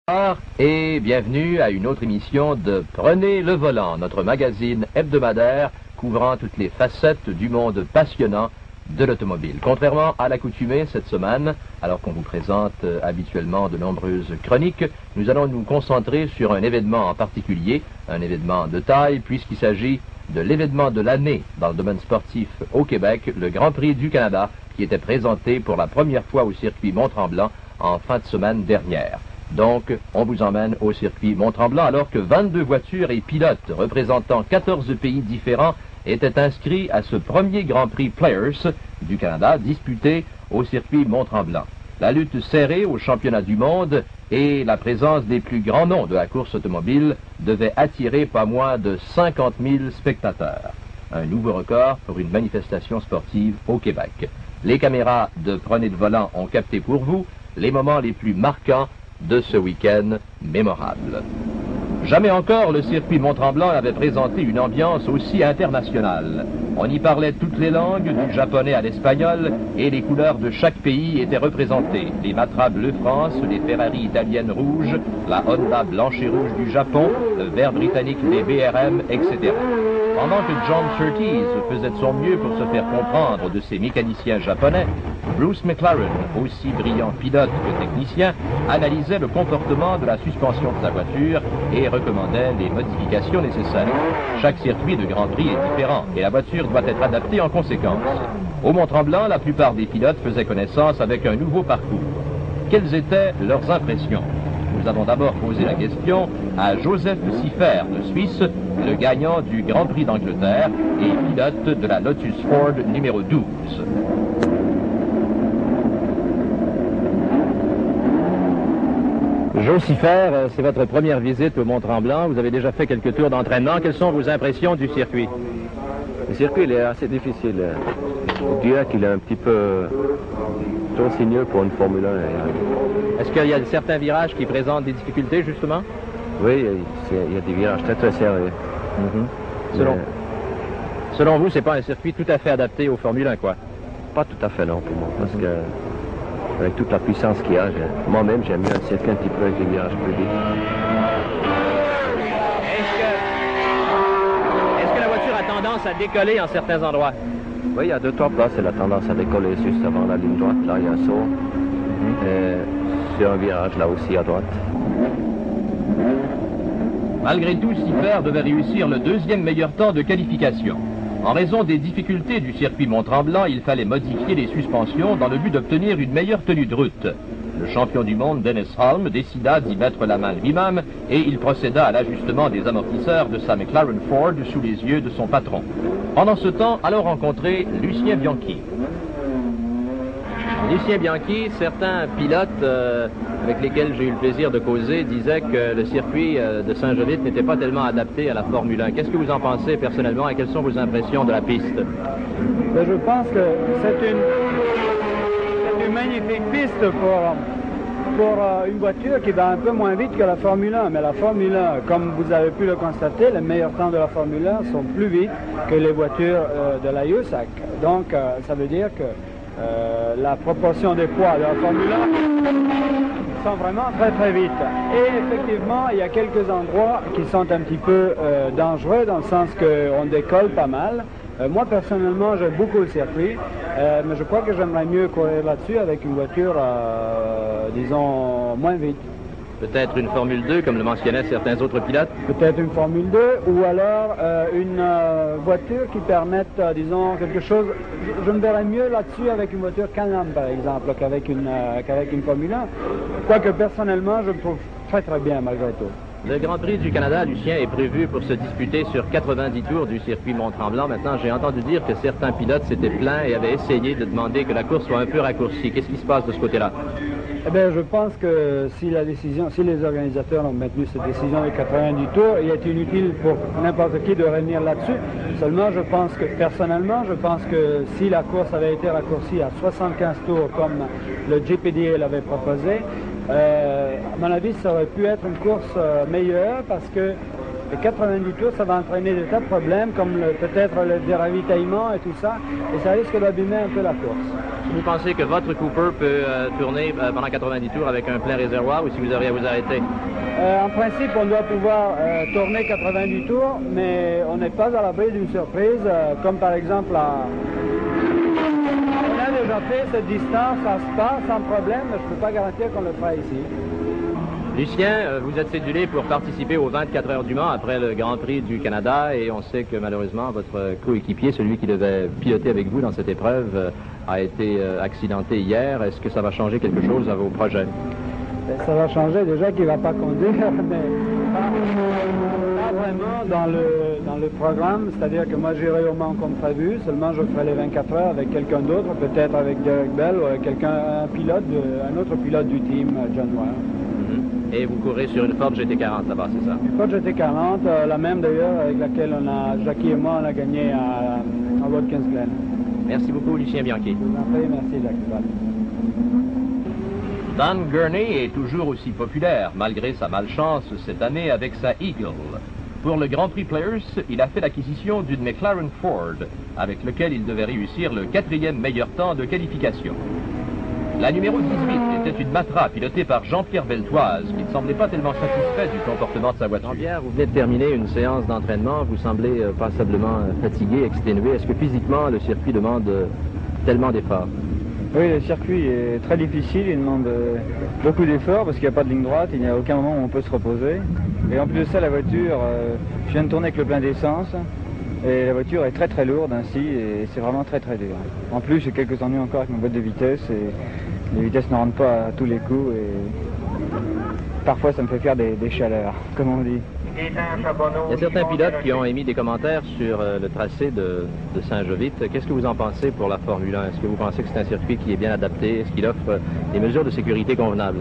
Bonsoir et bienvenue à une autre émission de Prenez le volant, notre magazine hebdomadaire couvrant toutes les facettes du monde passionnant de l'automobile. Contrairement à l'accoutumée cette semaine, alors qu'on vous présente habituellement de nombreuses chroniques, nous allons nous concentrer sur un événement en particulier, un événement de taille puisqu'il s'agit de l'événement de l'année dans le domaine sportif au Québec, le Grand Prix du Canada, qui était présenté pour la première fois au circuit Mont-Tremblant en fin de semaine dernière. Donc, on vous emmène au circuit Mont-Tremblant alors que 22 voitures et pilotes représentant 14 pays différents étaient inscrits à ce premier Grand Prix Players du Canada disputé au circuit Mont-Tremblant. La lutte serrée au championnat du monde et la présence des plus grands noms de la course automobile devaient attirer pas moins de 50 000 spectateurs. Un nouveau record pour une manifestation sportive au Québec. Les caméras de Prenez le volant ont capté pour vous les moments les plus marquants de ce week-end mémorable. Jamais encore le circuit Mont-Tremblant avait présenté une ambiance aussi internationale. On y parlait toutes les langues, du japonais à l'espagnol, et les couleurs de chaque pays étaient représentées. Les Matra bleu France, les Ferrari italiennes rouges, la Honda blanche et rouge du Japon, le vert britannique des BRM, etc. Pendant que John Surtees faisait de son mieux pour se faire comprendre de ses mécaniciens japonais, Bruce McLaren, aussi brillant pilote que technicien, analysait le comportement de la suspension de sa voiture et recommandait les modifications nécessaires. Chaque circuit de Grand Prix est différent et la voiture doit être adaptée en conséquence. Au Mont-Tremblant, la plupart des pilotes faisaient connaissance avec un nouveau parcours. Quelles étaient leurs impressions? Nous avons d'abord posé la question à Joseph Siffert de Suisse, le gagnant du Grand Prix d'Angleterre et pilote de la Lotus Ford numéro 12. Joe Siffert, c'est votre première visite au Mont-Tremblant. Vous avez déjà fait quelques tours d'entraînement. Quelles sont vos impressions du circuit? Le circuit il est assez difficile. Je dirais qu'il est un petit peu trop sinueux pour une Formule 1. Est-ce qu'il y a certains virages qui présentent des difficultés, justement? Oui, il y a des virages très sérieux. Selon vous, c'est pas un circuit tout à fait adapté aux Formule 1, quoi? Pas tout à fait, non, pour moi. Parce que, avec toute la puissance qu'il y a, moi-même, j'aime mieux un circuit un petit peu avec des virages plus vite. Est-ce que la voiture a tendance à décoller en certains endroits? Oui, il y a 2-3 places, elle a tendance à décoller juste avant la ligne droite. Là, il y a un saut. Sur un virage, là aussi, à droite. Malgré tout, Siffert devait réussir le deuxième meilleur temps de qualification. En raison des difficultés du circuit Mont-Tremblant, il fallait modifier les suspensions dans le but d'obtenir une meilleure tenue de route. Le champion du monde, Dennis Hulme, décida d'y mettre la main lui-même et il procéda à l'ajustement des amortisseurs de sa McLaren Ford sous les yeux de son patron. Pendant ce temps, allons rencontrer Lucien Bianchi. Lucien Bianchi, certains pilotes avec lesquels j'ai eu le plaisir de causer disaient que le circuit de Saint-Jovite n'était pas tellement adapté à la Formule 1. Qu'est-ce que vous en pensez personnellement et quelles sont vos impressions de la piste? Je pense que c'est une magnifique piste pour une voiture qui va un peu moins vite que la Formule 1. Mais la Formule 1, comme vous avez pu le constater, les meilleurs temps de la Formule 1 sont plus vite que les voitures de la USAC. Donc, ça veut dire que la proportion des poids de la Formule 1 sont vraiment très vite. Et effectivement, il y a quelques endroits qui sont un petit peu dangereux dans le sens qu'on décolle pas mal. Moi, personnellement, j'aime beaucoup le circuit, mais je crois que j'aimerais mieux courir là-dessus avec une voiture, disons, moins vite. Peut-être une Formule 2, comme le mentionnaient certains autres pilotes? Peut-être une Formule 2, ou alors une voiture qui permette, disons, quelque chose... Je me verrais mieux là-dessus avec une voiture Can-Am, par exemple, qu'avec une Formule 1. Quoique, personnellement, je me trouve très bien, malgré tout. Le Grand Prix du Canada, Lucien, est prévu pour se disputer sur 90 tours du circuit Mont-Tremblant. Maintenant, j'ai entendu dire que certains pilotes s'étaient plaints et avaient essayé de demander que la course soit un peu raccourcie. Qu'est-ce qui se passe de ce côté-là? Eh bien, je pense que si les organisateurs ont maintenu cette décision de 90 tours, il est inutile pour n'importe qui de revenir là-dessus. Seulement, je pense que, personnellement, si la course avait été raccourcie à 75 tours, comme le GPDA l'avait proposé, à mon avis, ça aurait pu être une course meilleure parce que Et 90 tours, ça va entraîner de tas de problèmes, comme peut-être le déravitaillement et tout ça, et ça risque d'abîmer un peu la course. Vous pensez que votre Cooper peut tourner pendant 90 tours avec un plein réservoir ou si vous auriez à vous arrêter? En principe, on doit pouvoir tourner 90 tours, mais on n'est pas à l'abri d'une surprise, comme par exemple on a déjà fait cette distance à Spa sans problème, mais je ne peux pas garantir qu'on le fera ici. Lucien, vous êtes cédulé pour participer aux 24 heures du Mans après le Grand Prix du Canada et on sait que malheureusement votre coéquipier, celui qui devait piloter avec vous dans cette épreuve, a été accidenté hier. Est-ce que ça va changer quelque chose à vos projets? Ça va changer déjà qu'il ne va pas conduire, mais pas vraiment dans le programme. C'est-à-dire que moi j'irai au Mans comme prévu, seulement je ferai les 24 heures avec quelqu'un d'autre, peut-être avec Derek Bell ou avec un autre pilote du team, John Ware. Et vous courez sur une Ford GT40 là-bas, c'est ça? Une Ford GT40, la même d'ailleurs avec laquelle Jackie et moi, on a gagné à Watkins Glen. Merci beaucoup, Lucien Bianchi. Je vous en prie, merci, Jacques. Dan Gurney est toujours aussi populaire, malgré sa malchance cette année avec sa Eagle. Pour le Grand Prix Players, il a fait l'acquisition d'une McLaren Ford, avec lequel il devait réussir le 4e meilleur temps de qualification. La numéro 18 était une Matra pilotée par Jean-Pierre Beltoise, qui ne semblait pas tellement satisfait du comportement de sa voiture. Jean-Pierre, vous venez de terminer une séance d'entraînement, vous semblez passablement fatigué, exténué. Est-ce que physiquement le circuit demande tellement d'efforts? Oui, le circuit est très difficile, il demande beaucoup d'efforts parce qu'il n'y a pas de ligne droite, il n'y a aucun moment où on peut se reposer. Et en plus de ça, la voiture, je viens de tourner avec le plein d'essence et la voiture est très très lourde ainsi et c'est vraiment très très dur. En plus, j'ai quelques ennuis encore avec ma boîte de vitesse et les vitesses ne rentrent pas à tous les coups et parfois ça me fait faire des chaleurs, comme on dit. Il y a certains pilotes qui ont émis des commentaires sur le tracé de Saint-Jovite. Qu'est-ce que vous en pensez pour la Formule 1? Est-ce que vous pensez que c'est un circuit qui est bien adapté? Est-ce qu'il offre des mesures de sécurité convenables?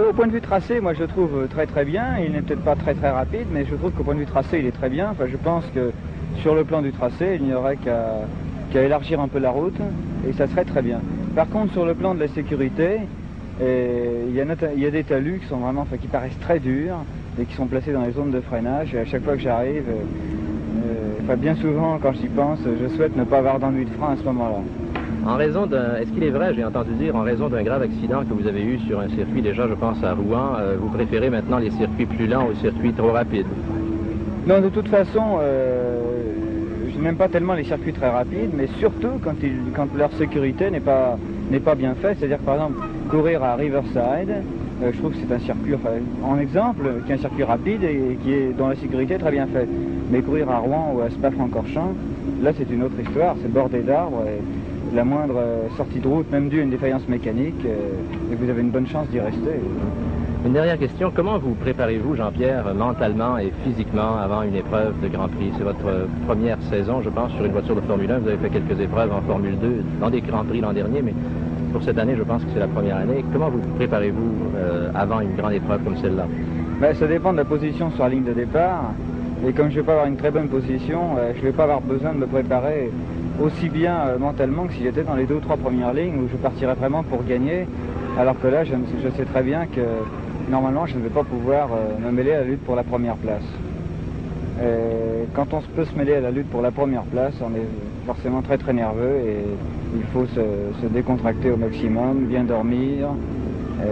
Au point de vue tracé, moi je le trouve très très bien. Il n'est peut-être pas très très rapide, mais je trouve qu'au point de vue tracé, il est très bien. Enfin, je pense que sur le plan du tracé, il n'y aurait qu'à élargir un peu la route et ça serait très bien. Par contre, sur le plan de la sécurité, il y a des talus qui sont vraiment, qui paraissent très durs et qui sont placés dans les zones de freinage. Et à chaque fois que j'arrive, bien souvent quand j'y pense, je souhaite ne pas avoir d'ennui de frein à ce moment-là. En raison est-ce qu'il est vrai, j'ai entendu dire, en raison d'un grave accident que vous avez eu sur un circuit, déjà je pense à Rouen, vous préférez maintenant les circuits plus lents aux circuits trop rapides? Non, de toute façon, je n'aime pas tellement les circuits très rapides, mais surtout quand leur sécurité n'est pas bien faite. C'est-à-dire par exemple, courir à Riverside, je trouve que c'est un circuit, en exemple, qui est un circuit rapide et dont la sécurité est très bien faite. Mais courir à Rouen ou à Spa-Francorchamps, là c'est une autre histoire, c'est bordé d'arbres et la moindre sortie de route, même due à une défaillance mécanique, et vous avez une bonne chance d'y rester. Une dernière question, comment vous préparez-vous, Jean-Pierre, mentalement et physiquement avant une épreuve de Grand Prix? C'est votre première saison, je pense, sur une voiture de Formule 1. Vous avez fait quelques épreuves en Formule 2, dans des Grands Prix l'an dernier, mais pour cette année, je pense que c'est la première année. Comment vous préparez-vous avant une grande épreuve comme celle-là? Ça dépend de la position sur la ligne de départ. Et comme je ne vais pas avoir une très bonne position, je ne vais pas avoir besoin de me préparer aussi bien mentalement que si j'étais dans les 2 ou 3 premières lignes où je partirais vraiment pour gagner. Alors que là, je sais très bien que normalement, je ne vais pas pouvoir me mêler à la lutte pour la première place. Et quand on peut se mêler à la lutte pour la première place, on est forcément très très nerveux et il faut se décontracter au maximum, bien dormir,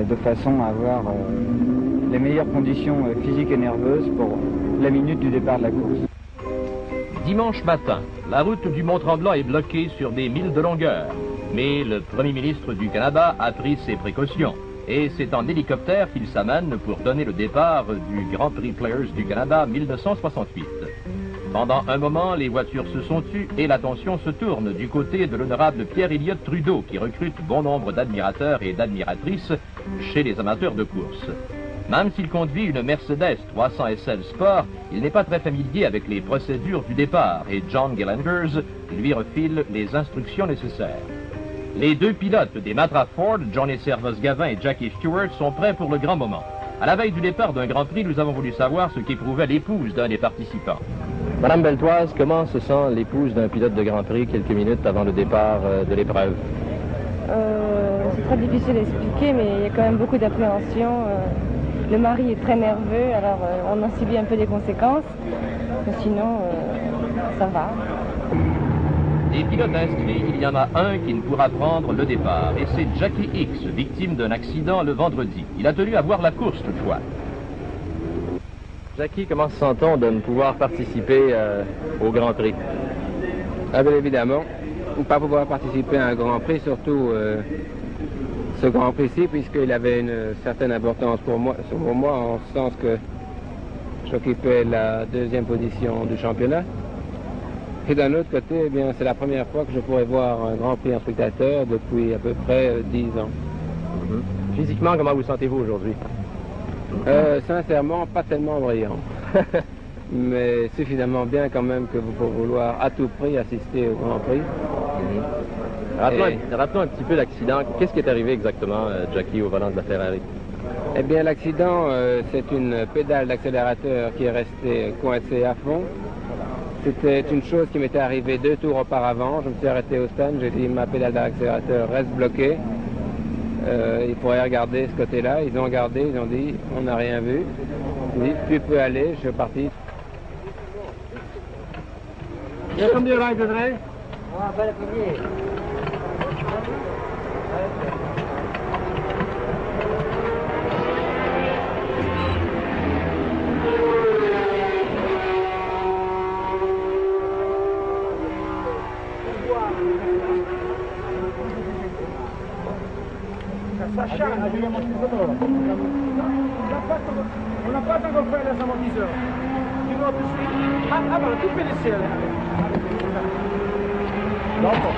de façon à avoir les meilleures conditions physiques et nerveuses pour la minute du départ de la course. Dimanche matin, la route du Mont-Tremblant est bloquée sur des milles de longueur. Mais le Premier ministre du Canada a pris ses précautions. Et c'est en hélicoptère qu'il s'amène pour donner le départ du Grand Prix Players du Canada 1968. Pendant un moment, les voitures se sont tues et l'attention se tourne du côté de l'honorable Pierre Elliott Trudeau qui recrute bon nombre d'admirateurs et d'admiratrices chez les amateurs de course. Même s'il conduit une Mercedes 300 SL Sport, il n'est pas très familier avec les procédures du départ et John Gillengers lui refile les instructions nécessaires. Les 2 pilotes des Matra Ford, Johnny Servos-Gavin et Jackie Stewart, sont prêts pour le grand moment. À la veille du départ d'un Grand Prix, nous avons voulu savoir ce qu'éprouvait l'épouse d'un des participants. Madame Beltoise, comment se sent l'épouse d'un pilote de Grand Prix quelques minutes avant le départ de l'épreuve? C'est très difficile à expliquer, mais il y a quand même beaucoup d'appréhension. le mari est très nerveux, alors on en subit un peu des conséquences. Mais sinon, ça va. Des pilotes inscrits, il y en a un qui ne pourra prendre le départ. Et c'est Jackie Hicks, victime d'un accident le vendredi. Il a tenu à voir la course toutefois. Jackie, comment se sent-on de ne pouvoir participer au Grand Prix? Ah bien évidemment, ne pas pouvoir participer à un Grand Prix, surtout ce Grand Prix-ci, puisqu'il avait une certaine importance pour moi, en ce sens que j'occupais la 2e position du championnat. Et d'un autre côté, eh bien, c'est la première fois que je pourrais voir un Grand Prix en spectateur depuis à peu près 10 ans. Physiquement, comment vous sentez-vous aujourd'hui? Sincèrement, pas tellement brillant. Mais suffisamment bien quand même que vous pouvez vouloir à tout prix assister au Grand Prix. Rappelons un petit peu l'accident. Qu'est-ce qui est arrivé exactement, Jackie, au volant de la Ferrari? Eh bien, l'accident, c'est une pédale d'accélérateur qui est restée coincée à fond. C'était une chose qui m'était arrivée 2 tours auparavant. Je me suis arrêté au stand, j'ai dit ma pédale d'accélérateur reste bloquée. Il faudrait regarder ce côté-là. Ils ont regardé, ils ont dit on n'a rien vu. J'ai dit tu peux aller, je suis parti. Il y a combien de rails de vrai? Ça charge, les amortisseurs. On n'a pas encore fait les amortisseurs. Ah, voilà, tu fais les ciels. Dopo.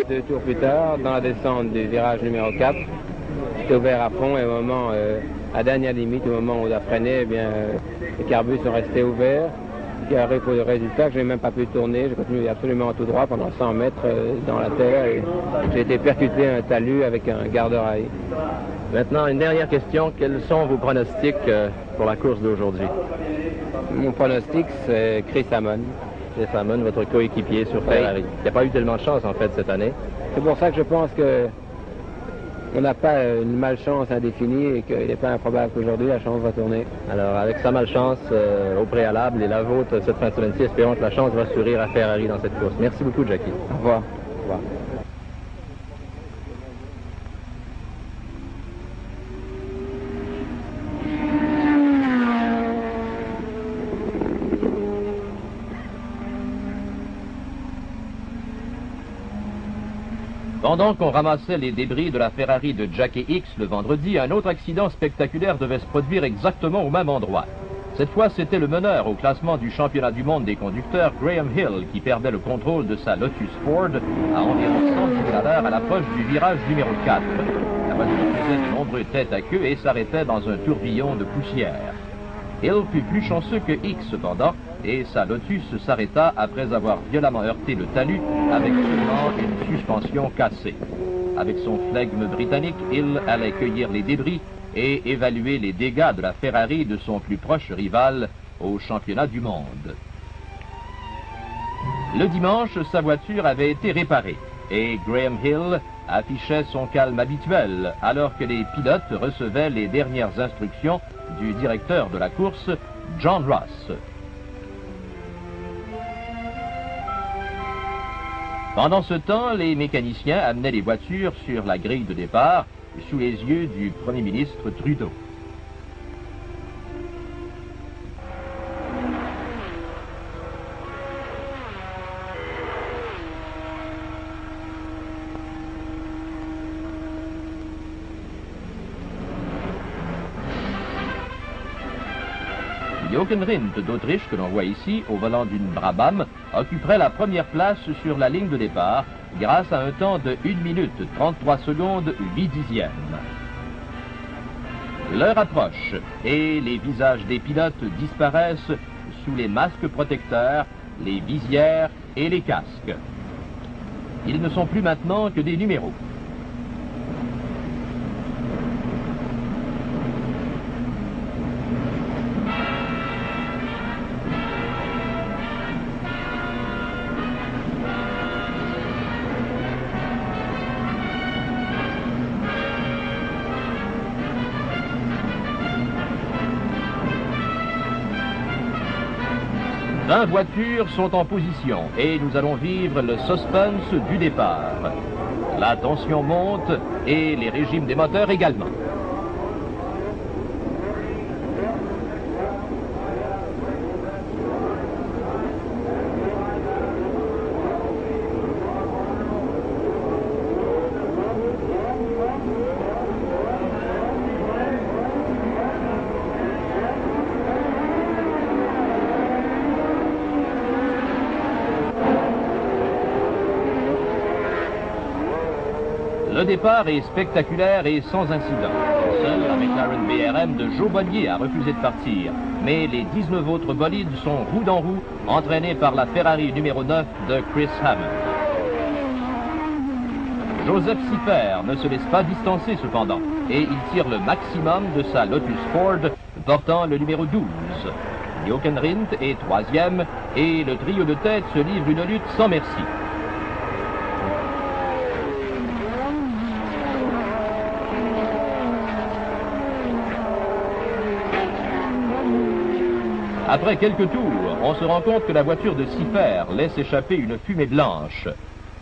Deux tours plus tard, dans la descente du virage numéro 4, c'était ouvert à fond et au moment, à dernière limite, au moment où on a freiné, eh bien, les carbus sont restés ouverts. Ce qui arrive au résultat que je n'ai même pas pu tourner, j'ai continué absolument tout droit pendant 100 mètres dans la terre et j'ai été percuté à un talus avec un garde-rail. Maintenant, une dernière question. Quels sont vos pronostics pour la course d'aujourd'hui? Mon pronostic, c'est Chris Hammond. Chris Hammond, votre coéquipier sur Ferrari. Il n'y a pas eu tellement de chance, en fait, cette année. C'est pour ça que je pense que on n'a pas une malchance indéfinie et qu'il n'est pas improbable qu'aujourd'hui la chance va tourner. Alors, avec sa malchance au préalable et la vôtre cette fin de semaine-ci, espérons que la chance va sourire à Ferrari dans cette course. Merci beaucoup, Jackie. Au revoir. Au revoir. Pendant qu'on ramassait les débris de la Ferrari de Jackie Hicks le vendredi, un autre accident spectaculaire devait se produire exactement au même endroit. Cette fois, c'était le meneur au classement du championnat du monde des conducteurs, Graham Hill, qui perdait le contrôle de sa Lotus Ford à environ 110 000 à l'heure à l'approche du virage numéro 4. La voiture faisait de nombreux têtes à queue et s'arrêtait dans un tourbillon de poussière. Hill fut plus chanceux que Hicks cependant, et sa Lotus s'arrêta après avoir violemment heurté le talus avec seulement une suspension cassée. Avec son flegme britannique, Hill allait cueillir les débris et évaluer les dégâts de la Ferrari de son plus proche rival au championnat du monde. Le dimanche, sa voiture avait été réparée et Graham Hill affichait son calme habituel alors que les pilotes recevaient les dernières instructions du directeur de la course, John Ross. Pendant ce temps, les mécaniciens amenaient les voitures sur la grille de départ sous les yeux du Premier ministre Trudeau. Jochen Rindt d'Autriche, que l'on voit ici, au volant d'une Brabham, occuperait la première place sur la ligne de départ grâce à un temps de 1 minute 33 secondes 8 dixièmes. L'heure approche et les visages des pilotes disparaissent sous les masques protecteurs, les visières et les casques. Ils ne sont plus maintenant que des numéros. 20 voitures sont en position et nous allons vivre le suspense du départ. La tension monte et les régimes des moteurs également. Le départ est spectaculaire et sans incident. Seul la McLaren BRM de Joe Bollier a refusé de partir. Mais les 19 autres bolides sont roue dans roue, entraînés par la Ferrari numéro 9 de Chris Hammond. Joseph Sipper ne se laisse pas distancer cependant, et il tire le maximum de sa Lotus Ford portant le numéro 12. Jochen Rindt est troisième, et le trio de tête se livre une lutte sans merci. Après quelques tours, on se rend compte que la voiture de Sipper laisse échapper une fumée blanche.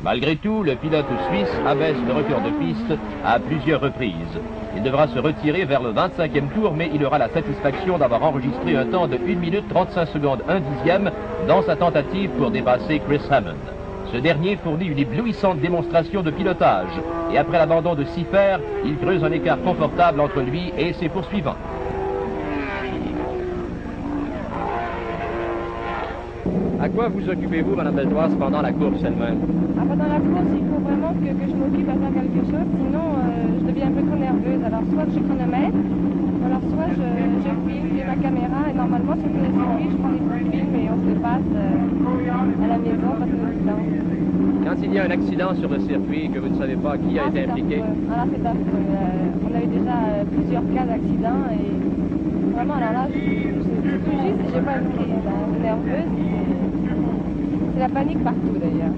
Malgré tout, le pilote suisse abaisse le record de piste à plusieurs reprises. Il devra se retirer vers le 25e tour, mais il aura la satisfaction d'avoir enregistré un temps de 1 minute 35 secondes 1 dixième dans sa tentative pour dépasser Chris Hammond. Ce dernier fournit une éblouissante démonstration de pilotage, et après l'abandon de Sipper, il creuse un écart confortable entre lui et ses poursuivants. À quoi vous occupez-vous, Mme Beltoise, pendant la course elle-même? Pendant la course, il faut vraiment que je m'occupe à faire quelque chose, sinon je deviens un peu trop nerveuse. Alors soit je chronomètre, alors soit je filme, j'ai ma caméra, et normalement sur le circuit, je prends des petits films et on se les passe à la maison parce que nous temps. Quand il y a un accident sur le circuit que vous ne savez pas qui a été impliqué? Alors c'est affreux. On a eu déjà plusieurs cas d'accidents et vraiment là, c'est tout juste si j'ai pas une crise. Je suis nerveuse. C'est la panique partout d'ailleurs.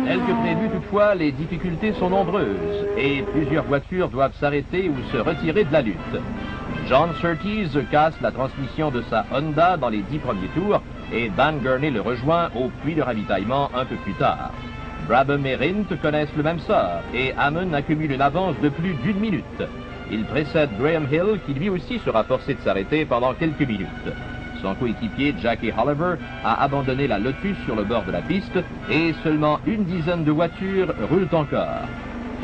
Tel que prévu toutefois, les difficultés sont nombreuses et plusieurs voitures doivent s'arrêter ou se retirer de la lutte. John Surtees casse la transmission de sa Honda dans les 10 premiers tours et Dan Gurney le rejoint au puits de ravitaillement un peu plus tard. Brabham et Rindt connaissent le même sort et Hammond accumule une avance de plus d'1 minute. Il précède Graham Hill qui lui aussi sera forcé de s'arrêter pendant quelques minutes. Son coéquipier Jackie Oliver a abandonné la Lotus sur le bord de la piste et seulement une dizaine de voitures roulent encore.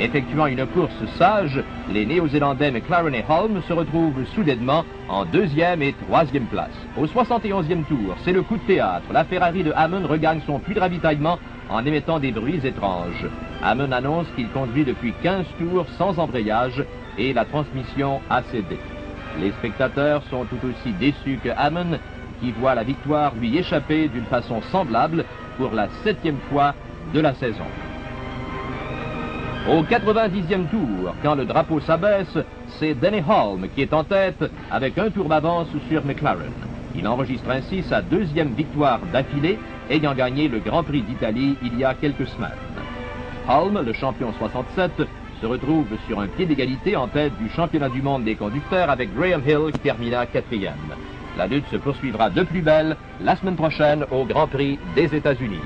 Effectuant une course sage, les Néo-Zélandais McLaren et Hulme se retrouvent soudainement en 2e et 3e place. Au 71e tour, c'est le coup de théâtre. La Ferrari de Hammond regagne son puits de ravitaillement en émettant des bruits étranges. Hammond annonce qu'il conduit depuis 15 tours sans embrayage et la transmission a cédé. Les spectateurs sont tout aussi déçus que Hammond, qui voit la victoire lui échapper d'une façon semblable pour la 7e fois de la saison. Au 90e tour, quand le drapeau s'abaisse, c'est Denny Hulme qui est en tête avec un tour d'avance sur McLaren. Il enregistre ainsi sa 2e victoire d'affilée, ayant gagné le Grand Prix d'Italie il y a quelques semaines. Hulme, le champion 67, se retrouve sur un pied d'égalité en tête du championnat du monde des conducteurs avec Graham Hill qui termina 4e. La lutte se poursuivra de plus belle la semaine prochaine au Grand Prix des États-Unis.